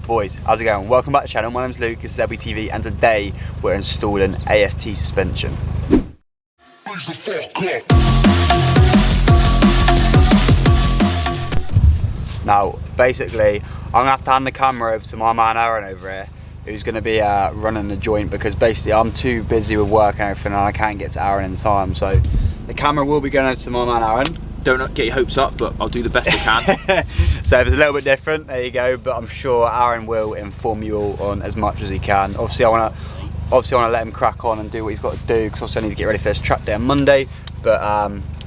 Boys, how's it going? Welcome back to the channel. My name's Luke, this is LBTV, and today we're installing AST suspension. Now, basically, I'm gonna have to hand the camera over to my man Aaron over here, who's gonna be running the joint, because basically I'm too busy with work and everything and I can't get to Aaron in time. So the camera will be going over to my man Aaron. Don't get your hopes up, but I'll do the best I can. So if it's a little bit different, there you go, but I'm sure Aaron will inform you all on as much as he can. Obviously I want to let him crack on and do what he's got to do, because also I need to get ready for this track day on Monday. But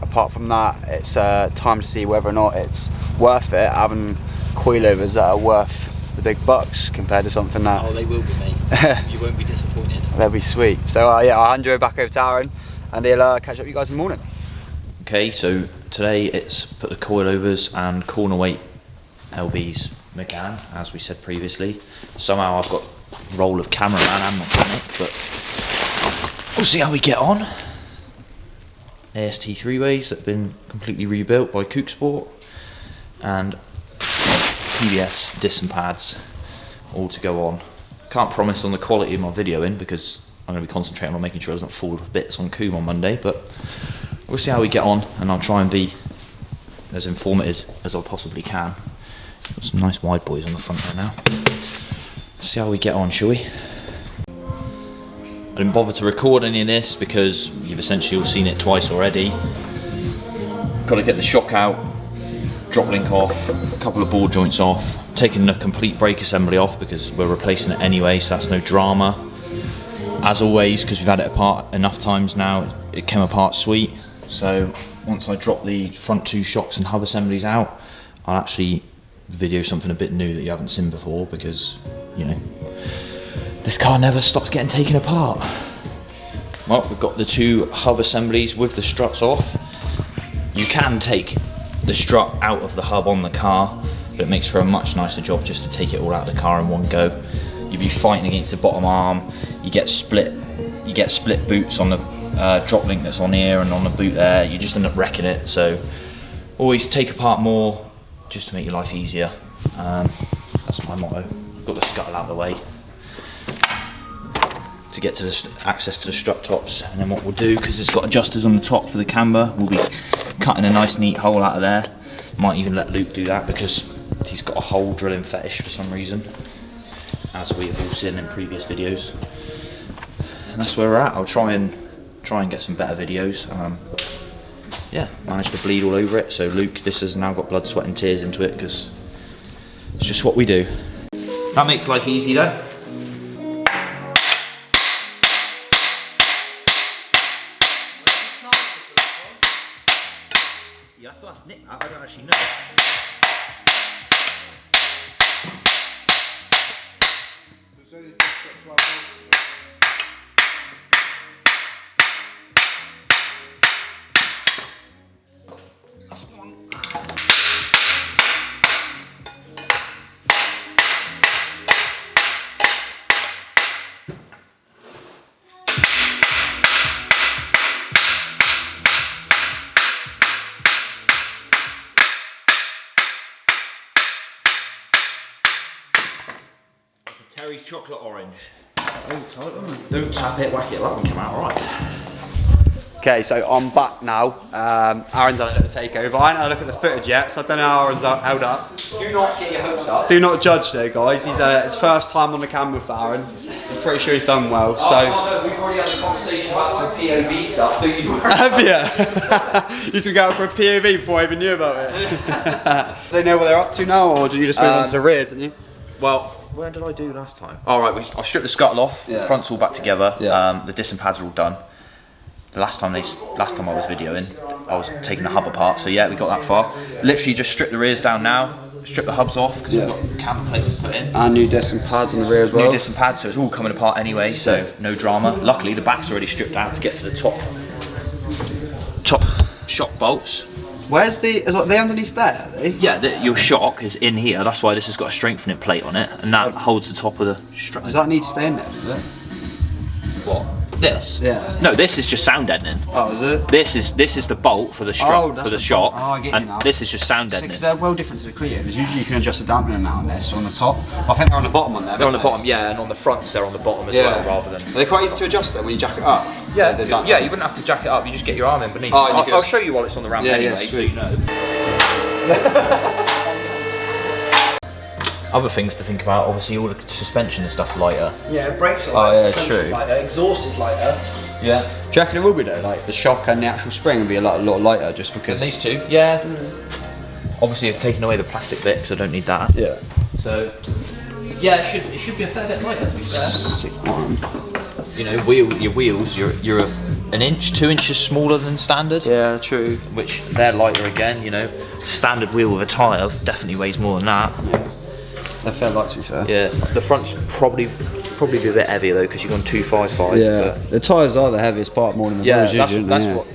apart from that, it's time to see whether or not it's worth it having coilovers that are worth the big bucks compared to something that... Oh, they will be, mate. You won't be disappointed. They'll be sweet. So yeah, I'll hand you back over to Aaron and he'll catch up with you guys in the morning. Okay, so today it's put the coilovers and corner weight LBs McGann, as we said previously. Somehow I've got the role of cameraman and mechanic, but we'll see how we get on. AST 3-ways that have been completely rebuilt by Kook Sport, and PBS disc and pads all to go on. Can't promise on the quality of my videoing because I'm going to be concentrating on making sure it doesn't fall to bits on Coom on Monday, but we'll see how we get on, and I'll try and be as informative as I possibly can. Got some nice wide boys on the front there now. See how we get on, shall we? I didn't bother to record any of this because you've essentially all seen it twice already. Got to get the shock out, drop link off, a couple of ball joints off, taking the complete brake assembly off because we're replacing it anyway, so that's no drama. As always, because we've had it apart enough times now, it came apart sweet. So once I drop the front two shocks and hub assemblies out, I'll actually video something a bit new that you haven't seen before, because, you know, this car never stops getting taken apart. Well, we've got the two hub assemblies with the struts off. You can take the strut out of the hub on the car, but it makes for a much nicer job just to take it all out of the car in one go. You'd be fighting against the bottom arm, you get split boots on the drop link that's on here and on the boot there, you just end up wrecking it. So always take apart more just to make your life easier. That's my motto. Got the scuttle out of the way to get to the access to the strut tops, and then what we'll do, because it's got adjusters on the top for the camber, we'll be cutting a nice neat hole out of there. Might even let Luke do that because he's got a hole drilling fetish for some reason, as we have all seen in previous videos. And that's where we're at. I'll try and get some better videos. Yeah, managed to bleed all over it, so Luke, this has now got blood, sweat and tears into it, because it's just what we do. That makes life easy though. You have to ask Nick that, I don't actually know. Terry's chocolate orange. Don't tap it, whack it, that one came out alright. Okay, so I'm back now. Aaron's had a little takeover. I haven't had a look at the footage yet, so I don't know how Aaron's held up. Do not get your hopes up. Do not judge though, guys. He's his first time on the camera for Aaron. I'm pretty sure he's done well. So. Oh, no, we've already had a conversation about some POV stuff, don't you? Have you? You used to go out for a POV before I even knew about it. Do they know what they're up to now, or did you just move on to the rears, didn't you? Well, where did I do last time? All right, I stripped the scuttle off. Yeah. The front's all back together. Yeah. The disc and pads are all done. The last time I was videoing, I was taking the hub apart. So yeah, we got that far. Literally just stripped the rears down now. Strip the hubs off because we've got camber plates to put in. And new disc and pads on the rear as well. New disc and pads, so it's all coming apart anyway. So no drama. Luckily, the back's already stripped out to get to the top shock bolts. Where's are they underneath there, are they? Yeah, your shock is in here, that's why this has got a strengthening plate on it, and that holds the top of the strut. Does that need to stay in there, does it? What? This? Yeah. No, this is just sound deadening. Oh, is it? This is the bolt for the shock, for the shock, I get you now. this is just sound deadening. Because they're well different to the Coilovers. Usually you can adjust the dampener now on this on the top. I think they're on the bottom on there. They're on the bottom, yeah, and on the fronts they're on the bottom as well, rather than. Are they quite easy to adjust though when you jack it up? Yeah, yeah, you wouldn't have to jack it up. You just get your arm in beneath. I'll show you while it's on the ramp anyway, so you know. Other things to think about, obviously all the suspension and stuff's lighter. Yeah, brakes are lighter. Oh yeah, true. Lighter, exhaust is lighter. Yeah. Do you reckon it will be though? Like the shock and the actual spring will be a lot lighter just because. And these two, yeah. Obviously I've taken away the plastic bit because I don't need that. Yeah. So, yeah, it should be a fair bit lighter to be fair. Sick one. You know, your wheels, you're an inch, 2 inches smaller than standard. Yeah, true. Which they're lighter again. You know, standard wheel with a tyre definitely weighs more than that. They're fair light to be fair. Yeah, the front's probably be a bit heavier though because you've gone 255. Yeah, the tyres are the heaviest part more than the wheels usually. That's what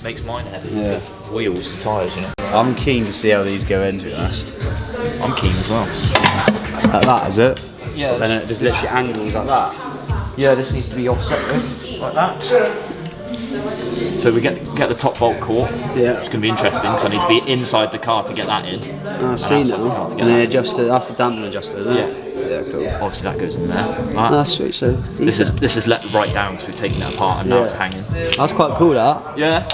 makes mine heavy. Yeah. The wheels, the tyres, you know. I'm keen to see how these go in, to be honest. I'm keen as well. It's like that, is it? Yeah. Then it just literally angles like that. Yeah, this needs to be offset though, like that. So we get the top bolt caught. Yeah. It's going to be interesting because I need to be inside the car to get that in. I see now. And then adjusted. That's the dampener adjuster, isn't it? Yeah, cool. Obviously that goes in there. Right. That's sweet. So This is let right down because we've taken it apart and now it's hanging. That's quite cool. That. Yeah.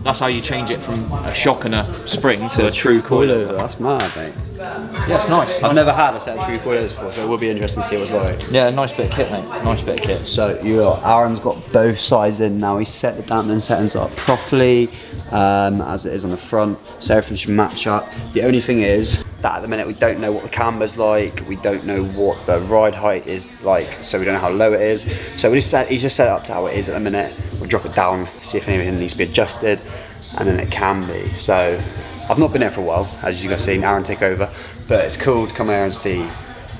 That's how you change it from a shock and a spring to a true coilover. That's mad, mate. Yeah, it's nice. I've never had a set of true coilovers before, so it would be interesting to see what it's like. Yeah, nice bit of kit, mate. Nice bit of kit. So Aaron's got both sides in now. He's set the dampening settings up properly, as it is on the front, so everything should match up. The only thing is that at the minute we don't know what the camber's like, we don't know what the ride height is like, so we don't know how low it is. So he's just set it up to how it is at the minute. We'll drop it down, see if anything needs to be adjusted, and then it can be. So I've not been here for a while, as you guys seen Aaron take over, but it's cool to come here and see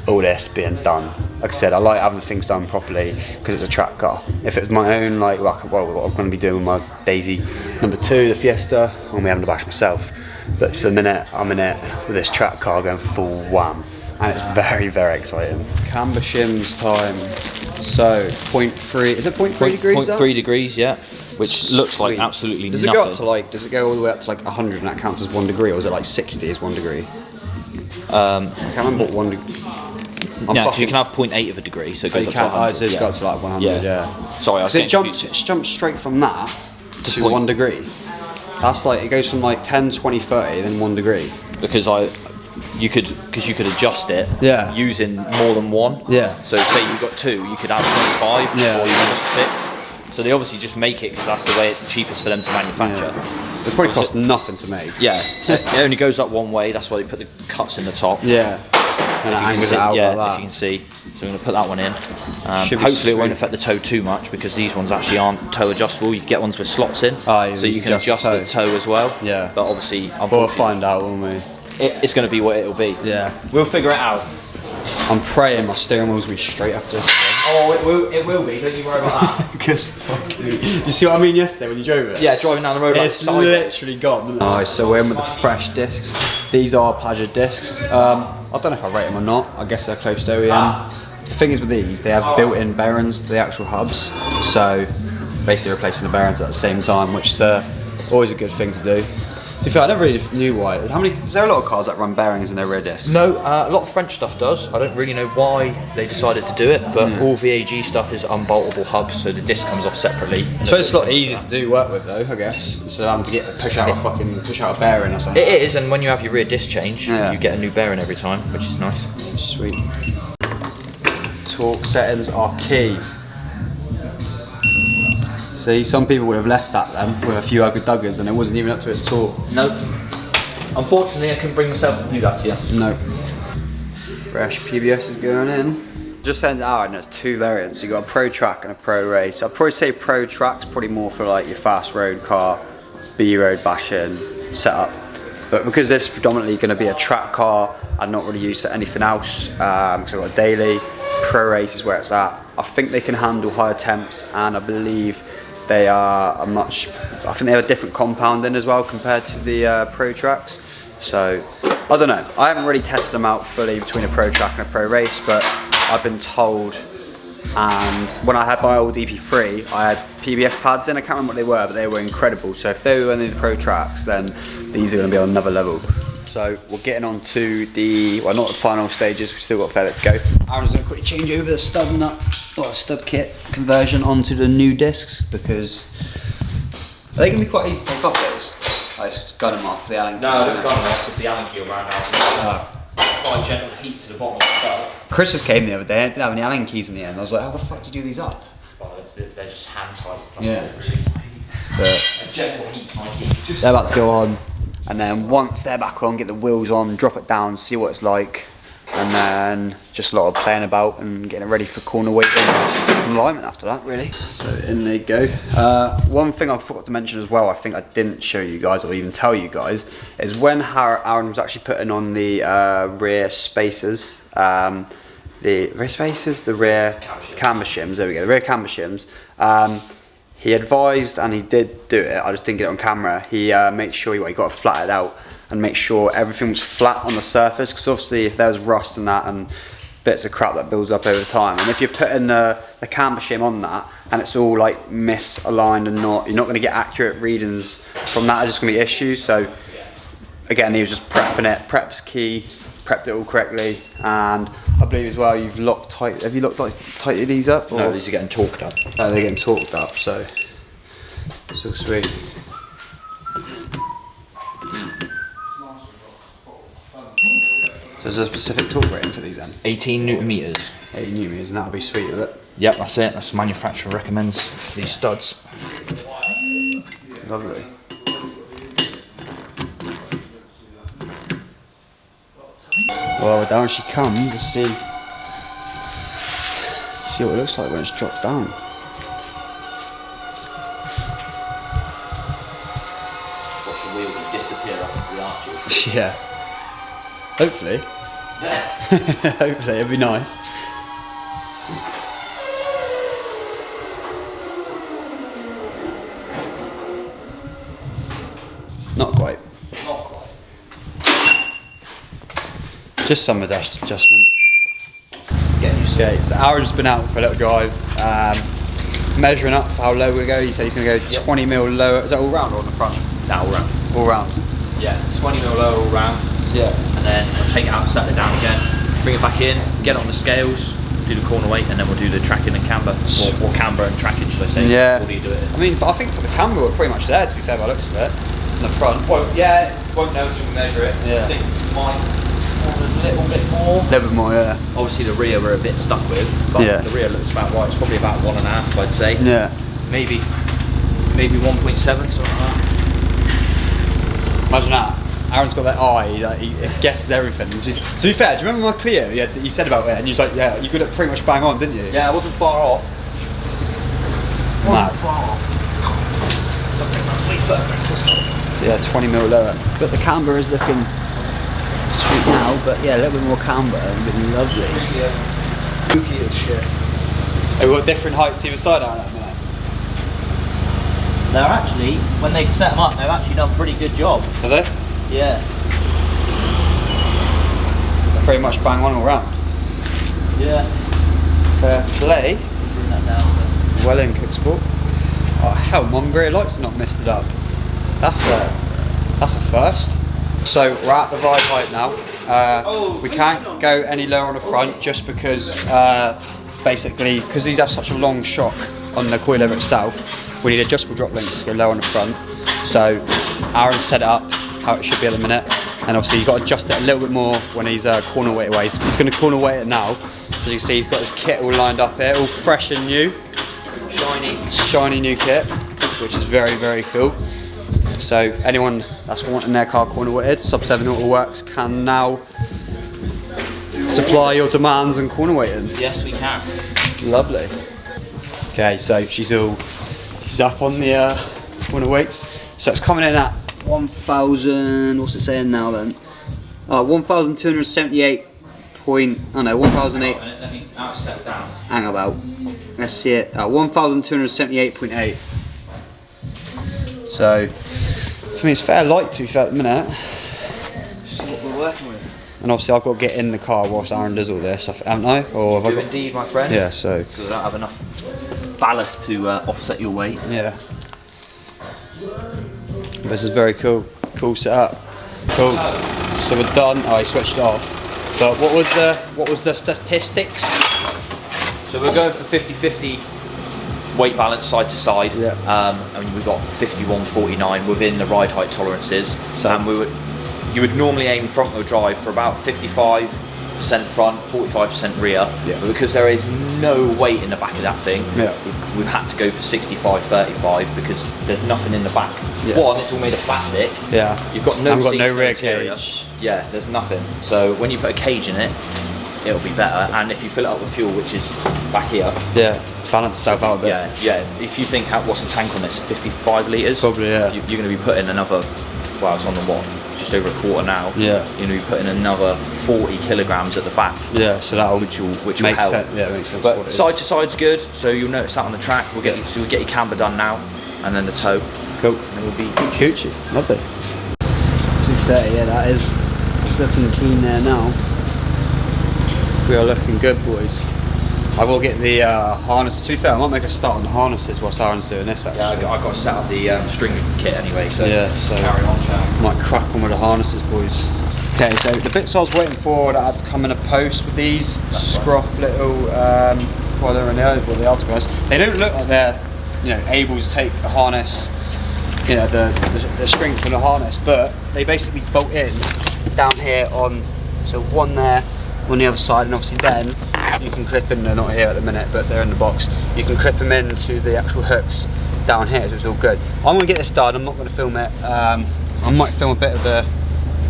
all this being done. Like I said, I like having things done properly because it's a track car. If it was my own, what I'm going to be doing with my Daisy number 2, the Fiesta, I'm going to be having to bash myself. But for the minute, I'm in it with this track car going full wham. And it's very, very exciting. Camber shims time. So 0.3, is it 0.3 degrees? 0.3 degrees, yeah. Which looks like absolutely nothing. Does it go up to does it go all the way up to 100 and that counts as 1 degree, or is it 60 is 1 degree? I can't remember what 1 degree. Yeah, because you can have 0.8 of a degree, so it goes up to 100. So it's got to 100, yeah. Sorry, I was it jumps straight from that to 1 degree. That's it goes from 10, 20, 30, then 1 degree. Because you could adjust it using more than one. Yeah. So say you've got 2, you could have 25 or you want 6. So they obviously just make it because that's the way it's cheapest for them to manufacture. Yeah. It probably costs nothing to make. Yeah. It only goes up one way. That's why they put the cuts in the top. Yeah. And it angles out like that. If you can see. So I'm going to put that one in. Hopefully it won't affect the toe too much because these ones actually aren't toe adjustable. You can get ones with slots in, so you can adjust the toe as well. Yeah. But obviously, we'll find out, won't we? It's going to be what it'll be. Yeah. We'll figure it out. I'm praying my steering wheel's will be straight after this. Oh, it will be. Don't you worry about that. Because fucking, you see what I mean yesterday when you drove it? Yeah, driving down the road. It's literally gone. Alright, so we're in with the fresh discs. These are Pajah discs. I don't know if I rate them or not. I guess they're close to OEM. The thing is with these, they have built-in bearings to the actual hubs. So basically replacing the bearings at the same time, which is always a good thing to do. To be fair, I never really knew why. Is there a lot of cars that run bearings in their rear discs? No, a lot of French stuff does. I don't really know why they decided to do it, but all VAG stuff is unboltable hubs, so the disc comes off separately. I suppose it's a lot easier to do work with though, I guess, instead of having to push out a bearing or something. It is, and when you have your rear disc change, you get a new bearing every time, which is nice. Sweet. Torque settings are key. See, some people would have left that then with a few ugly duggers and it wasn't even up to its torque. No. Unfortunately, I couldn't bring myself to do that to you. No. Fresh PBS is going in. Just sends out and there's 2 variants. You got a Pro Track and a Pro Race. I'd probably say Pro Track's probably more for your fast road car, B road bashing setup. But because this is predominantly going to be a track car, I'm not really used to anything else because I've got a daily. Pro Race is where it's at. I think they can handle higher temps, and I believe they are I think they have a different compounding as well compared to the Pro Tracks. So I don't know. I haven't really tested them out fully between a Pro Track and a Pro Race, but I've been told and when I had my old EP3, I had PBS pads in. I can't remember what they were, but they were incredible. So if they were any of the Pro Tracks, then these are going to be on another level. So we're getting on to the, well, not the final stages, we've still got a fair bit to go. Aaron's going to quickly change over the stud nut, or stud kit conversion onto the new discs, because are they going to be quite easy to take off those? I just gun them off the Allen key. No, they've gun them off because the Allen key will round out. Quite gentle heat to the bottom of the stud. Chris just came the other day, I didn't have any Allen keys in the end. I was like, how the fuck do you do these up? Well, they're just hand tight. Yeah. But a gentle heat kind of heat. they're about to go on, and then once they're back on, get the wheels on, drop it down, see what it's like, and then just a lot of playing about and getting it ready for corner weight and alignment after that, really. So in they go. One thing I forgot to mention as well, I think I didn't show you guys or even tell you guys, is when Aaron was actually putting on the rear spacers, the rear camber shims, there we go, the rear camber shims, he advised, and he did do it, I just didn't get it on camera, he made sure he got it flattened out and make sure everything was flat on the surface, because obviously if there's rust and that and bits of crap that builds up over time, and if you're putting the camber shim on that and it's all like misaligned and you're not going to get accurate readings from that, there's just going to be issues. So again, he was just prepping it, prep's key, prepped it all correctly, and I believe as well you've locked tight, have you locked tightened these up? Or? No, these are getting torqued up. Oh, they're getting torqued up, so it's all sweet. So there's a specific torque rating for these then? 18 Newton meters. 80 Newton meters, and that'll be sweet, will it? Yep, that's it. That's the manufacturer recommends for these studs. Lovely. Well, down she comes. Let's see what it looks like when it's dropped down. Watch the wheel just disappear up into the arches. Yeah. Hopefully. Yeah. Hopefully, it'd be nice. Not quite. Not quite. Just some adjustment. Getting used to it. So Aaron's been out for a little drive, measuring up for how low we go. He said he's going to go 20 mil lower. Is that all round or on the front? That all round. All round. Yeah, 20 mil lower all round. Yeah. And then I'll take it out, set it down again, bring it back in, get it on the scales, do the corner weight, and then we'll do the tracking and camber, or camber and tracking, should I say? Yeah. Or do you do it? I mean, I think for the camber we're pretty much there, to be fair, by the looks of it. In the front. Well, yeah, won't know until we measure it. Yeah. I think might want a little bit more. A little bit more, yeah. Obviously the rear we're a bit stuck with, but Yeah. the rear looks about right. It's probably about 1.5, I'd say. Yeah. Maybe 1.7, something like that. Imagine that. Aaron's got that eye, like, he guesses everything. To be fair, do you remember my Clio you said about it? And you was like, yeah, you got it pretty much bang on, didn't you? Yeah, I wasn't far off. Mad. Far off. Something roughly further. Yeah, 20 mil lower. But the camber is looking sweet now, but yeah, a little bit more camber would be lovely. Spooky as shit. Have we got different heights either side out at the minute? They're actually, when they've set them up, they've actually done a pretty good job. Have they? Yeah. They're pretty much bang on all round. Yeah. Fair play. Bring that down. Well in, Cooksport. Oh hell, Mum rear lights are not messed it up. That's a first. So we're at the ride height now. We can't go any lower on the front just because basically, because these have such a long shock on the coilover itself, we need adjustable drop links to go lower on the front. So Aaron set it up how it should be at the minute, and obviously you've got to adjust it a little bit more when he's corner weight away. So he's going to corner weight it now. So you can see he's got his kit all lined up here, all fresh and new. Shiny new kit, which is very, very cool. So anyone that's wanting their car corner weighted, sub 7 Auto Works can now supply your demands and corner weighting. Yes, we can. Lovely. Okay, so she's up on the corner weights. So it's coming in at 1,000. What's it saying now then? 1,278. 1,008. Let me step down. Hang about. Let's see it. 1,278.8. So, I mean, it's fair light to be fair at the minute. See what we're working with. and obviously I've got to get in the car whilst Aaron does all this, haven't I? Or have I got... Indeed, my friend. Yeah, so... Because I don't have enough ballast to offset your weight. Yeah. This is very cool. Cool setup. Cool. So we're done. Oh, he switched it off. But what was the statistics? So we're going for 50-50 weight balance side to side. Yeah. And we've got 51-49 within the ride height tolerances. So, and you would normally aim front wheel drive for about 55% front, 45% rear. Yeah. But because there is no weight in the back of that thing, yeah. we've had to go for 65-35 because there's nothing in the back. Yeah. One, it's all made of plastic. Yeah. You've got no, rear interior. cage. Yeah, there's nothing. So when you put a cage in it, it'll be better. And if you fill it up with fuel, which is back here. Yeah. Balance itself out a bit. Yeah. If you think, what's the tank on this? 55 litres? Probably, yeah. You're going to be putting another, well, it's on the what? Just over a quarter now. Yeah. You're going to be putting another 40 kilograms at the back. Yeah, so that'll which will make help. sense. Yeah, it makes sense. But side to side's good, so you'll notice that on the track. We'll get your camber done now, and then the toe. Cool. And we'll be Gucci. Lovely. 230, yeah, that is. It's looking clean there now. We are looking good, boys. I will get the harness. To be fair, I might make a start on the harnesses whilst Aaron's doing this. Actually. Yeah, I've got to set up the string kit anyway, so yeah, so carry on, Chad. Might crack on with the harnesses, boys. Okay, so the bits I was waiting for that had to come in a post with these scruff little, well, they're in the they are, to be honest. They don't look like they're, able to take the harness, the string from the harness, but they basically bolt in down here on, so one there, on the other side, and obviously then you can clip in, they're not here at the minute, but they're in the box. You can clip them into the actual hooks down here, so it's all good. I'm going to get this done, I'm not going to film it. I might film a bit of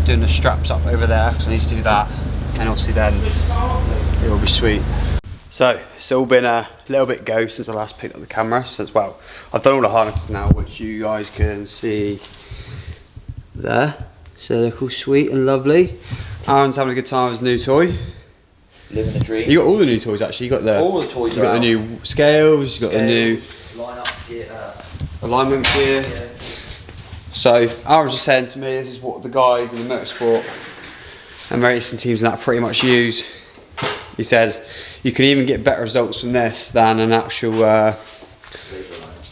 doing the straps up over there, because I need to do that, and obviously then it will be sweet. So it's all been a little bit go since I last picked up the camera, since, well, I've done all the harnesses now, which you guys can see there. So they look all sweet and lovely. Aaron's having a good time with his new toy. Living the dream. You got all the new toys actually. You got all the toys. You got the new scales. You got the new alignment gear. Yeah. So Aaron was just saying to me, this is what the guys in the motorsport and racing teams and that pretty much use. He says you can even get better results from this than an actual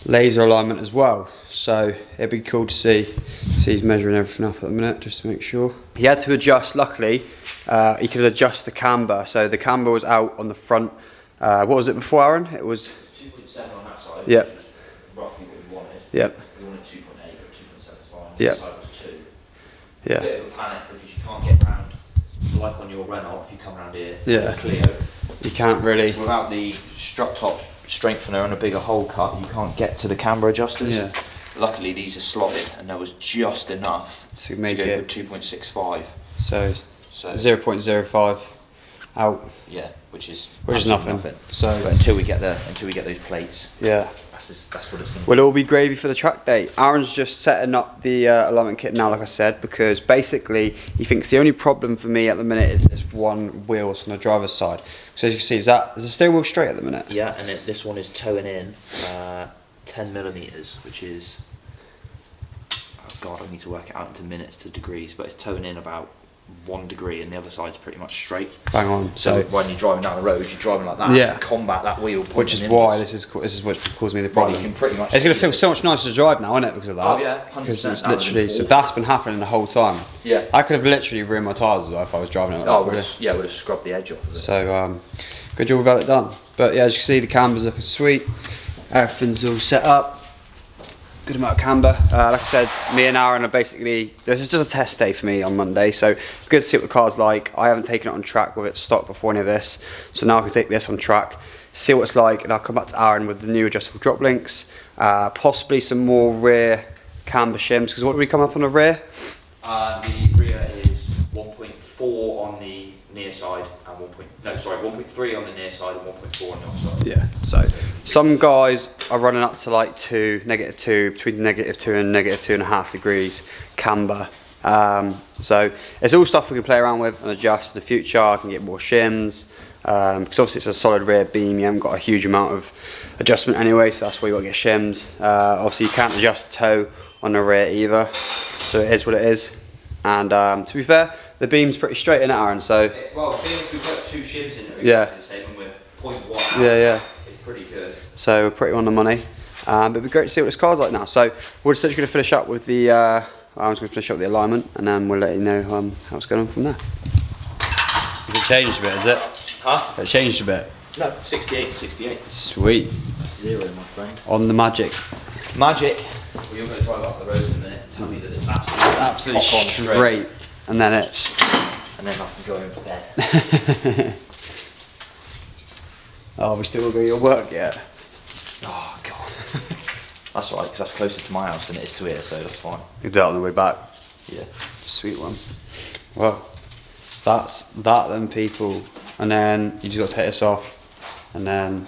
laser alignment as well. So it'd be cool to see he's measuring everything up at the minute just to make sure. He had to adjust, luckily, he could adjust the camber. So the camber was out on the front. What was it before, Aaron? It was 2.7 on that side. Yep. Roughly what we wanted. Yep. We wanted 2.8, but 2.7 is fine. Yep. The side was 2. Yeah. A bit of a panic because you can't get round, like on your Renault, if you come around here, yeah. Clio. You can't really. Without the strut top strengthener and a bigger hole cut, you can't get to the camber adjusters. Yeah. Luckily these are slotted and there was just enough to make go it with 2.65. So 0.05 out. Yeah, which is nothing. So but until we get those plates. Yeah. That's what it's going to be. Well, it'll be gravy for the track day. Aaron's just setting up the alignment kit now, like I said, because basically he thinks the only problem for me at the minute is this one wheel on the driver's side. So as you can see, is the steering wheel straight at the minute? Yeah, and this one is toeing in 10 millimeters, which is, oh God, I need to work it out into minutes to degrees, but it's toeing in about 1 degree and the other side's pretty much straight. Bang on. So when you're driving down the road, you're driving like that, yeah, to combat that wheel. Which is why this is what's caused me the problem. Right, you can pretty much it's going to feel so much nicer to drive now, isn't it, because of that? Oh yeah, 100%. Because it's literally, so that's been happening the whole time. Yeah. I could have literally ruined my tyres as well if I was driving it like that. Yeah, would have scrubbed the edge off of it. So good job we've got it done. But yeah, as you can see, the camber's looking sweet. Everything's all set up. Good amount of camber. Like I said, me and Aaron are basically, this is just a test day for me on Monday, so good to see what the car's like. I haven't taken it on track with it stock before any of this, so now I can take this on track, see what it's like, and I'll come back to Aaron with the new adjustable drop links, possibly some more rear camber shims, because what do we come up on the rear? The rear is 1.4 on the near side and 1.3 on the near side and 1.4 on the offside. Yeah, so some guys are running up to like -2, between -2 and -2.5 degrees camber. So it's all stuff we can play around with and adjust in the future. I can get more shims, because obviously it's a solid rear beam, you haven't got a huge amount of adjustment anyway, so that's why you got to get shims. Obviously you can't adjust the toe on the rear either, so it is what it is. And to be fair, the beam's pretty straight in it, Aaron, so... Well, being we put 2 shims in it, yeah. when we're 0.1 yeah. it's pretty good. So we're pretty on the money. But it'd be great to see what this car's like now. So we're essentially going to finish up with the... Aaron's going to finish up the alignment, and then we'll let you know how it's going on from there. It changed a bit, is it? Huh? It changed a bit. No, 68, 68. Sweet. 0, my friend. On the magic. Magic. Well, you're going to drive up the road in a minute and tell me that it's absolutely straight. And then it's... And then I can go home to bed. Oh, we still got to go to your work yet? Oh, God. That's all right, because that's closer to my house than it is to here, so that's fine. You do it on the way back? Yeah. Sweet one. Well, that's that then, people. And then you just got to take this off. And then...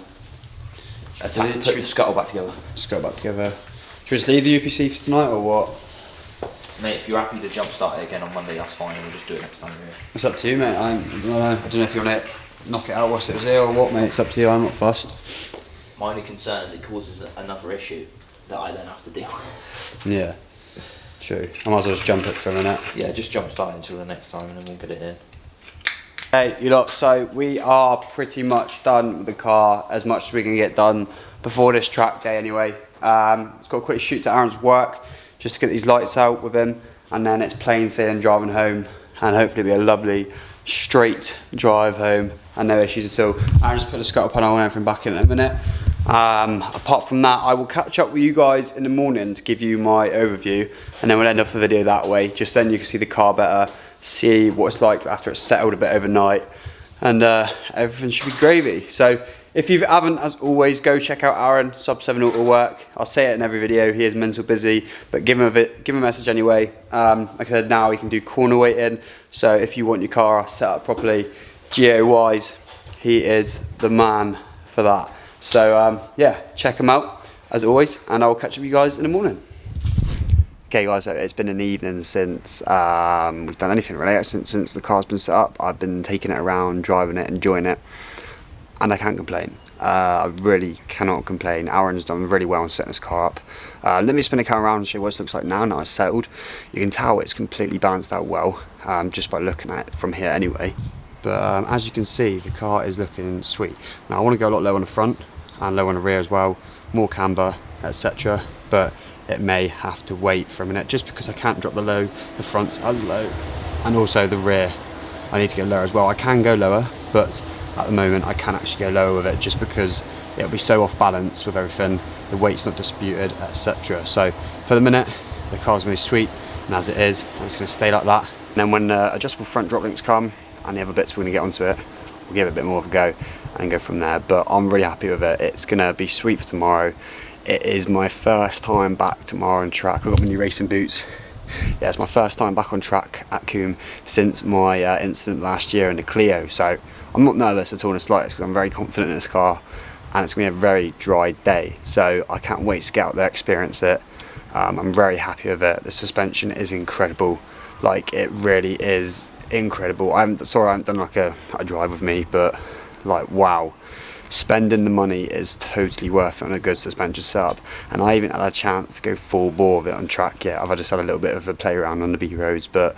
Put the scuttle back together. Just go back together. Should we just leave the UPC for tonight or what? Mate, if you're happy to jump start it again on Monday, that's fine, and we'll just do it next time here. It's up to you, mate. I don't know if you want to knock it out whilst it was here or what, mate. It's up to you. I'm not fussed. My only concern is it causes another issue that I then have to deal with. Yeah, true. I might as well just jump it for a minute. Yeah, just jump start until the next time, and then we'll get it in. Hey, you lot, so we are pretty much done with the car, as much as we can get done before this track day anyway. It's got a quick shoot to Aaron's work, just to get these lights out with him, and then it's plain sailing driving home, and hopefully it'll be a lovely straight drive home, and no issues at all. Aaron just put the scuttle panel and everything back in a minute. Apart from that, I will catch up with you guys in the morning to give you my overview, and then we'll end off the video that way, just then you can see the car better, see what it's like after it's settled a bit overnight, and everything should be gravy. So if you haven't, as always, go check out Aaron, Sub 7 Auto Work. I'll say it in every video, he is mental busy, but give him a message anyway. Like I said, now he can do corner weighting, so if you want your car set up properly, geo-wise, he is the man for that. So yeah, check him out, as always, and I'll catch up with you guys in the morning. Okay guys, so it's been an evening since we've done anything really, since the car's been set up. I've been taking it around, driving it, enjoying it, and I can't complain. I really cannot complain. Aaron's done really well on setting this car up. Let me spin the camera around and show you what it looks like now it's settled. You can tell it's completely balanced out well, just by looking at it from here anyway. But as you can see, the car is looking sweet. Now I want to go a lot lower on the front and lower on the rear as well, more camber, etc. But it may have to wait for a minute just because I can't drop the fronts as low, and also the rear I need to go lower as well. I can go lower, but at the moment I can actually go lower with it just because it'll be so off balance with everything, the weight's not disputed, etc. So for the minute the car's going to be sweet, and as it is, it's going to stay like that. And then when adjustable front drop links come and the other bits we're going to get onto it, we'll give it a bit more of a go and go from there. But I'm really happy with it. It's going to be sweet for tomorrow. It is my first time back tomorrow on track. I've got my new racing boots. Yeah, it's my first time back on track at Coombe since my incident last year in the Clio. So I'm not nervous at all in the slightest because I'm very confident in this car, and it's going to be a very dry day. So I can't wait to get out there, experience it. I'm very happy with it. The suspension is incredible. Like, it really is incredible. Sorry I haven't done like a drive with me, but like, wow. Spending the money is totally worth it on a good suspension setup, and I even had a chance to go full bore with it on track yet. I've just had a little bit of a play around on the B roads, but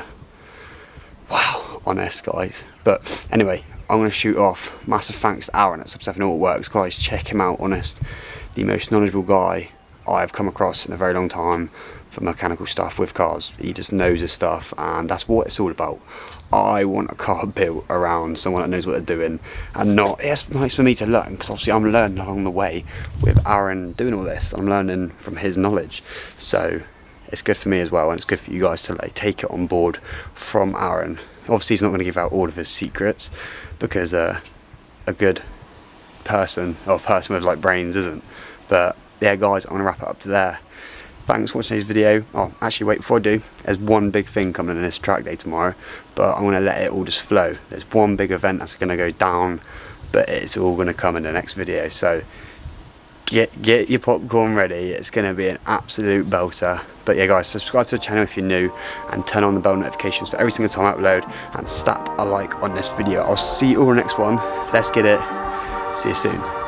wow, honest guys. But anyway, I'm going to shoot off. Massive thanks to Aaron at Sub 7 Auto Works, guys. Check him out, honest. The most knowledgeable guy I've come across in a very long time for mechanical stuff with cars. He just knows his stuff, and that's what it's all about. I want a car built around someone that knows what they're doing, and not, it's nice for me to learn, because obviously I'm learning along the way with Aaron doing all this. I'm learning from his knowledge, so it's good for me as well, and it's good for you guys to like take it on board from Aaron. Obviously he's not going to give out all of his secrets, because a good person, or a person with like brains, isn't. But yeah guys, I'm going to wrap it up to there. Thanks for watching this video. Oh, actually wait, before I do, there's one big thing coming in this track day tomorrow, but I'm going to let it all just flow. There's one big event that's going to go down, but it's all going to come in the next video, so get your popcorn ready. It's going to be an absolute belter. But yeah guys, subscribe to the channel if you're new, and turn on the bell notifications for every single time I upload, and slap a like on this video. I'll see you all in the next one. Let's get it. See you soon.